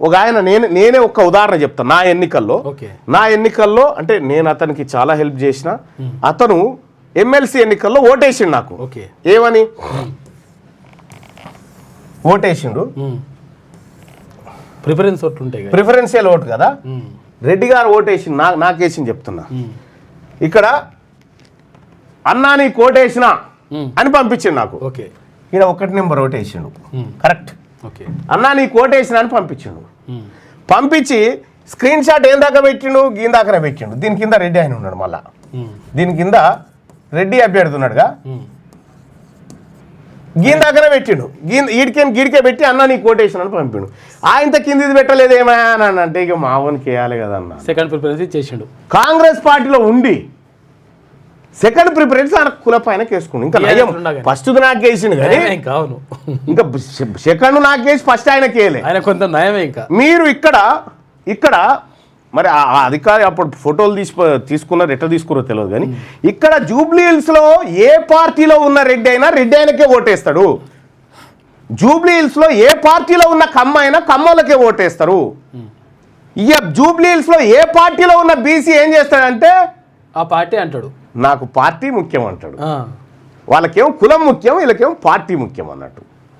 ఒక ఆయన నేనే ఒక ఉదాహరణ చెప్తాను. నా ఎన్నికల్లో అంటే నేను అతనికి చాలా హెల్ప్ చేసిన. అతను ఎమ్మెల్సీ ఎన్నికల్లో ఓటేసిండు నాకు. ఏమని ఓటేసిండు? ప్రిఫరెన్షియల్ ఓటు కదా. రెడ్డి గారు ఓటేసిండు, నాకేసింది చెప్తున్నా. ఇక్కడ అన్నా నీ కోటేసిన అని పంపించిండు నాకు. ఈయన 1 నెంబర్ ఓటేసిండు, కరెక్ట్. అన్నా నీ కోటేసిన అని పంపించిండు. పంపించి స్క్రీన్ షాట్ ఏం దాకా పెట్టిండు, గీన్ దాకానే పెట్టిండు. దీని కింద రెడ్డి ఆయన ఉన్నాడు, మళ్ళా దీని కింద రెడ్డి అభ్యర్థి ఉన్నాడుగా, గీన్ దాకానే పెట్టిండు. గీడికే పెట్టి అన్న నీ కోటేషన్ అని పంపిండు. ఆయనతో కింది పెట్టలేదు ఏమయ్యా అని అంటే ఇక మావోనికి వేయాలి కదా అన్న. Second preference ఇచ్చేసిండు. కాంగ్రెస్ పార్టీలో ఉండి సెకండ్ ప్రిఫరెన్స్ ఆయన కుల పైన కేసుకుండు. ఇంకా నయం, ఫస్ట్ నాకు వేసిండు కానీ ఇంకా సెకండ్ నాకు వేసి ఫస్ట్ ఆయనకి వేయలే. ఆయన కొంత నయమే. ఇంకా మీరు ఇక్కడ మరి ఆ అధికారి అప్పుడు ఫోటోలు తీసుకున్నారు, ఎట్లా తీసుకున్నారో తెలియదు కానీ ఇక్కడ జూబ్లీ హిల్స్లో ఏ పార్టీలో ఉన్న రెడ్డి అయినా రెడ్డి ఆయనకే ఓటేస్తాడు. జూబ్లీ హిల్స్లో ఏ పార్టీలో ఉన్న కమ్మ అయినా కమ్మలకే ఓటేస్తారు. ఇక జూబ్లీ హిల్స్లో ఏ పార్టీలో ఉన్న బీసీ ఏం చేస్తాడంటే ఆ పార్టీ అంటాడు, నాకు పార్టీ ముఖ్యం అంటాడు. వాళ్ళకేమో కులం ముఖ్యం, వీళ్ళకేమో పార్టీ ముఖ్యం అన్నట్టు.